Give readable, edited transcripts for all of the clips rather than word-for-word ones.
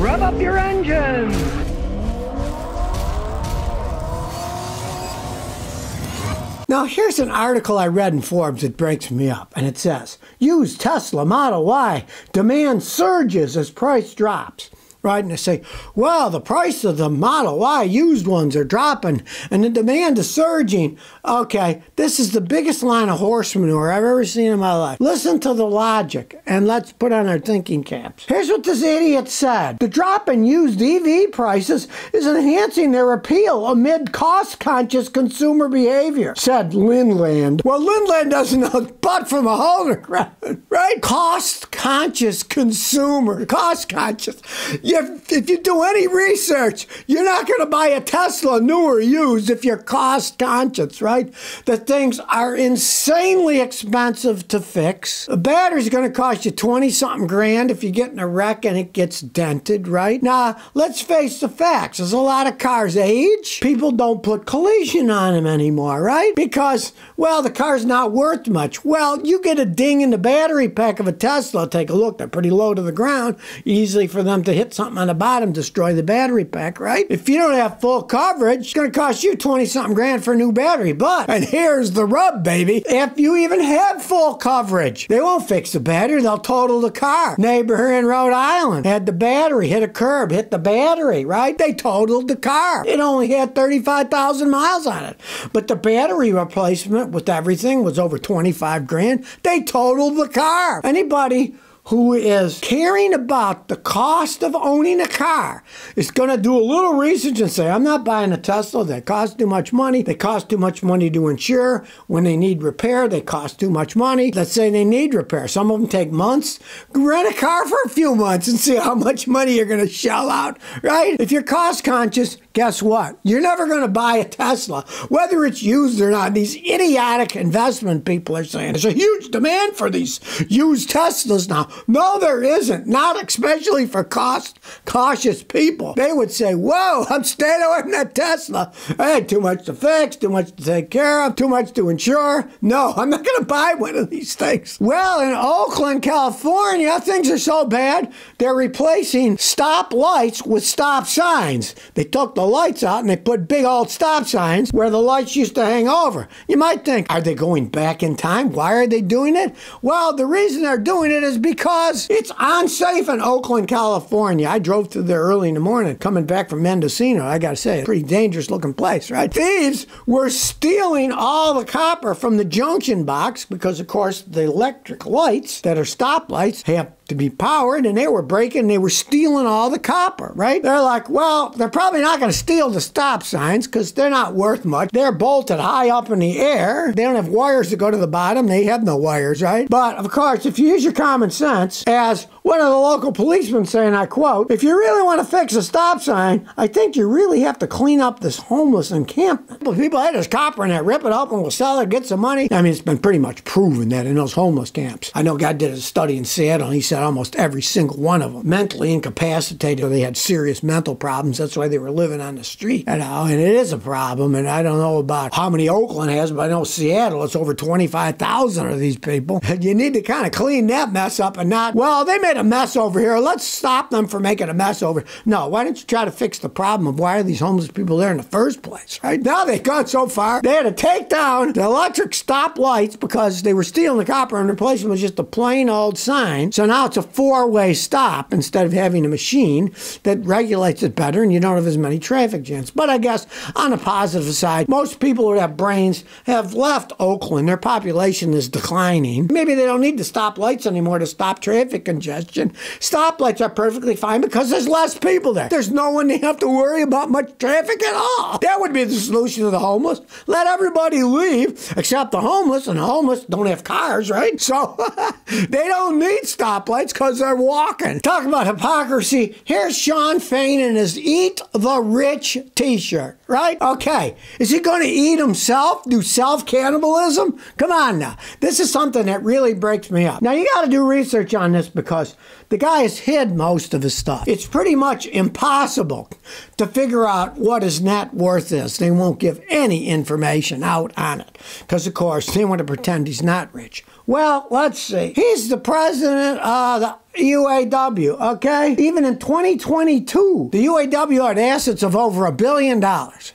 Rev up your engines! Now, here's an article I read in Forbes that breaks me up, and it says, used Tesla Model Y demand surges as price drops. Right, and they say, well, the price of the Model Y used ones are dropping, and the demand is surging. Okay, this is the biggest line of horse manure I've ever seen in my life. Listen to the logic, and let's put on our thinking caps. Here's what this idiot said. The drop in used EV prices is enhancing their appeal amid cost-conscious consumer behavior, said Lindland. Well, Lindland doesn't know but from a hole in the ground, right? Cost-conscious consumer. Cost-conscious. If you do any research, you're not going to buy a Tesla new or used if you're cost conscious, right? The things are insanely expensive to fix. A battery's going to cost you 20-something grand if you get in a wreck and it gets dented, right? Now, let's face the facts. As a lot of cars age, people don't put collision on them anymore, right? Because, well, the car's not worth much. Well, you get a ding in the battery pack of a Tesla, take a look, they're pretty low to the ground, easy for them to hit something on the bottom, destroy the battery pack, right? If you don't have full coverage, it's going to cost you 20-something grand for a new battery. But, and here's the rub, baby, if you even have full coverage, they won't fix the battery, they'll total the car. Neighbor here in Rhode Island had the battery, hit a curb, hit the battery, right? They totaled the car. It only had 35,000 miles on it. But the battery replacement with everything was over 25 grand. They totaled the car. Anybody who is caring about the cost of owning a car is going to do a little research and say, I'm not buying a Tesla. They cost too much money. They cost too much money to insure. When they need repair, they cost too much money. Let's say they need repair. Some of them take months. Rent a car for a few months and see how much money you're going to shell out, right? If you're cost conscious, guess what? You're never going to buy a Tesla, whether it's used or not. These idiotic investment people are saying there's a huge demand for these used Teslas now. No, there isn't. Not especially for cost-cautious people. They would say, whoa, I'm staying away from that Tesla. Hey, too much to fix, too much to take care of, too much to insure. No, I'm not going to buy one of these things. Well, in Oakland, California, things are so bad, they're replacing stop lights with stop signs. They took the lights out and they put big old stop signs where the lights used to hang over. You might think, are they going back in time? Why are they doing it? Well, the reason they're doing it is because it's unsafe in Oakland, California. I drove through there early in the morning coming back from Mendocino. I gotta say, it's a pretty dangerous looking place, right? Thieves were stealing all the copper from the junction box because, of course, the electric lights that are stoplights have to be powered, and they were breaking, they were stealing all the copper, right? They're like, well, they're probably not going to steal the stop signs because they're not worth much. They're bolted high up in the air. They don't have wires to go to the bottom. They have no wires, right? But, of course, if you use your common sense, as one of the local policemen saying, I quote, if you really want to fix a stop sign, I think you really have to clean up this homeless encampment. People, hey, there's copper in that, rip it up and we'll sell it, get some money. I mean, it's been pretty much proven that in those homeless camps. I know God did a study in Seattle, and he said almost every single one of them mentally incapacitated, or they had serious mental problems. That's why they were living on the street, you know, and it is a problem. And I don't know about how many Oakland has, but I know Seattle, it's over 25,000 of these people. And you need to kind of clean that mess up and not, well, they made a mess over here, let's stop them from making a mess over. No, why don't you try to fix the problem of why are these homeless people there in the first place, right? Now they've gone so far, they had to take down the electric stop lights because they were stealing the copper and replacing it with just a plain old sign. So now it's a four-way stop instead of having a machine that regulates it better, and you don't have as many traffic jams. But I guess on the positive side, most people who have brains have left Oakland. Their population is declining. Maybe they don't need the stop lights anymore to stop traffic congestion. Stoplights are perfectly fine because there's less people there. There's no one they have to worry about much traffic at all. That would be the solution to the homeless. Let everybody leave except the homeless, and the homeless don't have cars, right? So they don't need stoplights because they're walking. Talk about hypocrisy. Here's Sean Fain in his Eat the Rich t-shirt, right? Okay. Is he going to eat himself? Do self-cannibalism? Come on now. This is something that really breaks me up. Now, you got to do research on this because the guy has hid most of his stuff. It's pretty much impossible to figure out what his net worth is. They won't give any information out on it because, of course, they want to pretend he's not rich. Well, let's see. He's the president of the UAW, okay? Even in 2022, the UAW had assets of over $1 billion,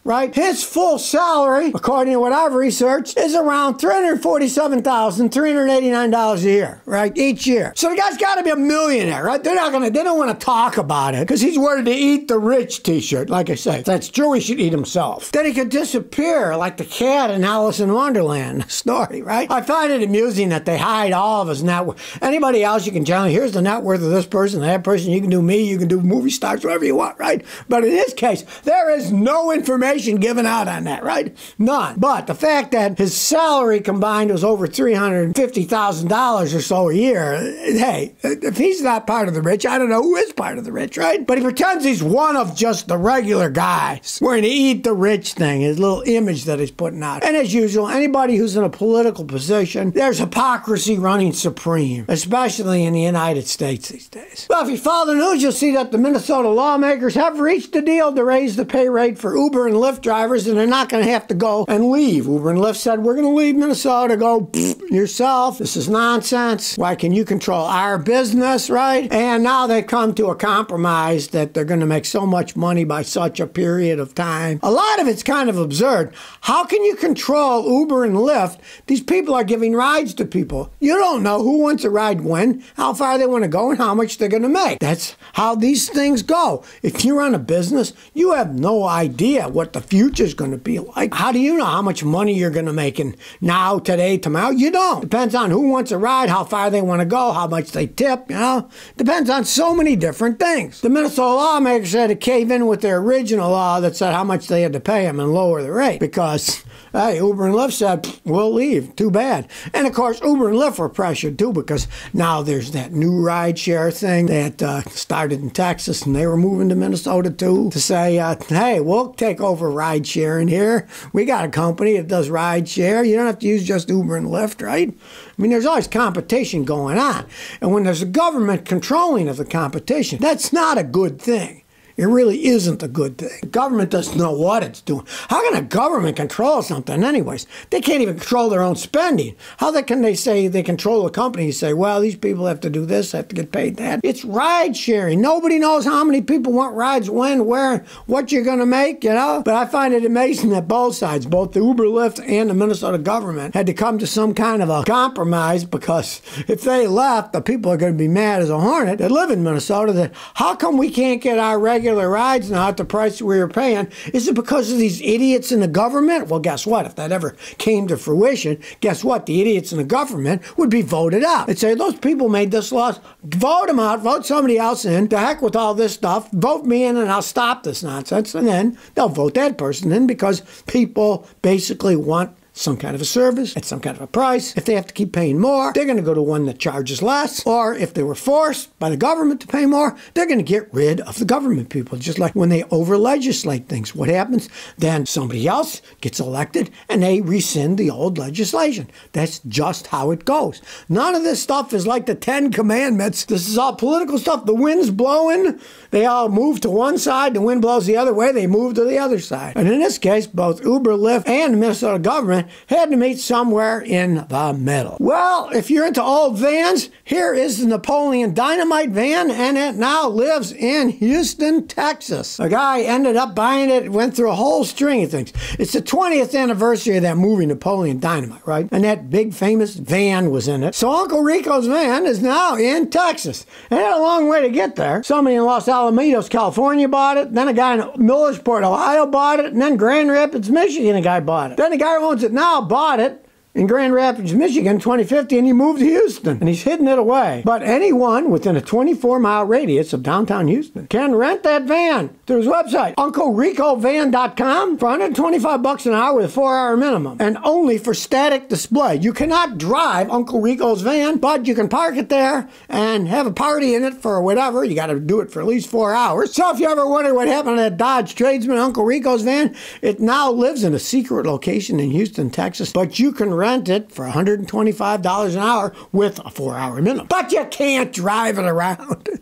right? His full salary, according to what I've researched, is around $347,389 a year, right? Each year. So the guy's got to be a millionaire, right? They don't want to talk about it because he's wearing the Eat the Rich t-shirt. Like I say, if that's true, he should eat himself. Then he could disappear like the cat in Alice in Wonderland story, right? I find it amusing that they hide all of his net worth. Anybody else, you can tell me, here's the net worth of this person, that person, you can do me, you can do movie stars, whatever you want, right? But in his case, there is no information given out on that, right? None. But the fact that his salary combined was over $350,000 or so a year, hey, if he's not part of the rich, I don't know who is part of the rich, right? But he pretends he's one of just the regular guys wearing the Eat the Rich thing, his little image that he's putting out. And as usual, anybody who's in a political position, there's hypocrisy running supreme, especially in the United States these days. Well, if you follow the news, you'll see that the Minnesota lawmakers have reached a deal to raise the pay rate for Uber and Lyft drivers, and they're not going to have to go and leave. Uber and Lyft said, we're going to leave Minnesota. Go yourself. This is nonsense. Why can you control our business, right? And now they've come to a compromise that they're going to make so much money by such a period of time. A lot of it's kind of absurd. How can you control Uber and Lyft? These people are giving rides to people. You don't know who wants a ride when, how far they want to go, and how much they're going to make. That's how these things go. If you run a business, you have no idea what the future is going to be like. How do you know how much money you're going to make in now, today, tomorrow? You don't. Depends on who wants a ride, how far they want to go, how much they tip, you know? Depends on so many different things. The Minnesota lawmakers had to cave in with their original law that said how much they had to pay them and lower the rate because, hey, Uber and Lyft said, we'll leave. Too bad. And of course, Uber and Lyft were pressured too because now there's that new ride share thing that started in Texas and they were moving to Minnesota too to say, hey, we'll take over ride sharing here. We got a company that does ride share. You don't have to use just Uber and Lyft, right? I mean, there's always competition going on. And when there's a government controlling of the competition, that's not a good thing. It really isn't a good thing. The government doesn't know what it's doing. How can a government control something anyways? They can't even control their own spending. How can they say they control a company and say, well, these people have to do this, have to get paid that? It's ride sharing. Nobody knows how many people want rides, when, where, what you're going to make, you know? But I find it amazing that both sides, both the Uber, Lyft, and the Minnesota government had to come to some kind of a compromise because if they left, the people are going to be mad as a hornet that live in Minnesota that how come we can't get our regular rides now at the price we were paying? Is it because of these idiots in the government? Well, guess what? If that ever came to fruition, guess what? The idiots in the government would be voted out. They'd say, those people made this law. Vote them out. Vote somebody else in. To heck with all this stuff. Vote me in and I'll stop this nonsense. And then they'll vote that person in because people basically want some kind of a service at some kind of a price. If they have to keep paying more, they're going to go to one that charges less. Or if they were forced by the government to pay more, they're going to get rid of the government people. Just like when they over-legislate things. What happens? Then somebody else gets elected and they rescind the old legislation. That's just how it goes. None of this stuff is like the 10 Commandments. This is all political stuff. The wind's blowing. They all move to one side. The wind blows the other way. They move to the other side. And in this case, both Uber, Lyft, and the Minnesota government had to meet somewhere in the middle. Well, if you're into old vans, here is the Napoleon Dynamite van, and it now lives in Houston, Texas. A guy ended up buying it, went through a whole string of things. It's the 20th anniversary of that movie, Napoleon Dynamite, right? And that big famous van was in it. So Uncle Rico's van is now in Texas. It had a long way to get there. Somebody in Los Alamitos, California bought it. Then a guy in Millersport, Ohio bought it. And then Grand Rapids, Michigan, a guy bought it. Then the guy who owns it now bought it in Grand Rapids, Michigan, 2050, and he moved to Houston, and he's hidden it away. But anyone within a 24-mile radius of downtown Houston can rent that van through his website, UncleRicoVan.com, for $125 an hour with a 4-hour minimum, and only for static display. You cannot drive Uncle Rico's van, but you can park it there and have a party in it for whatever. You got to do it for at least 4 hours. So if you ever wonder what happened to that Dodge Tradesman Uncle Rico's van, it now lives in a secret location in Houston, Texas, but you can rent it for $125 an hour with a 4-hour minimum. But you can't drive it around.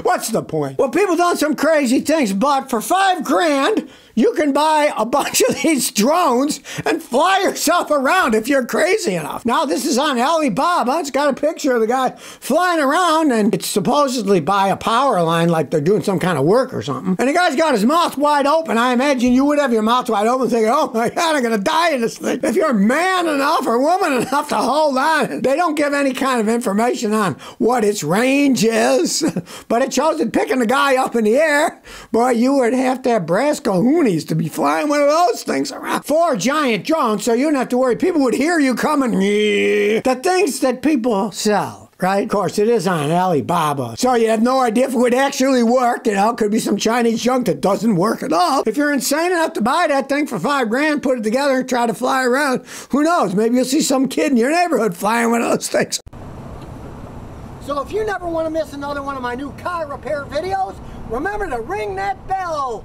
What's the point? Well, people done some crazy things, but for $5,000, you can buy a bunch of these drones and fly yourself around if you're crazy enough. Now, this is on Alibaba. It's got a picture of the guy flying around, and it's supposedly by a power line, like they're doing some kind of work or something. And the guy's got his mouth wide open. I imagine you would have your mouth wide open thinking, oh my God, I'm going to die in this thing. If you're man enough or woman enough to hold on, they don't give any kind of information on what its range is, but it shows it picking the guy up in the air. Boy, you would have to have brass cahoonies to be flying one of those things around. 4 giant drones, so you don't have to worry. People would hear you coming. The things that people sell, right? Of course, it is on Alibaba. So you have no idea if it would actually work. You know, could be some Chinese junk that doesn't work at all. If you're insane enough to buy that thing for $5,000, put it together and try to fly around, who knows? Maybe you'll see some kid in your neighborhood flying one of those things. So if you never want to miss another one of my new car repair videos, remember to ring that bell.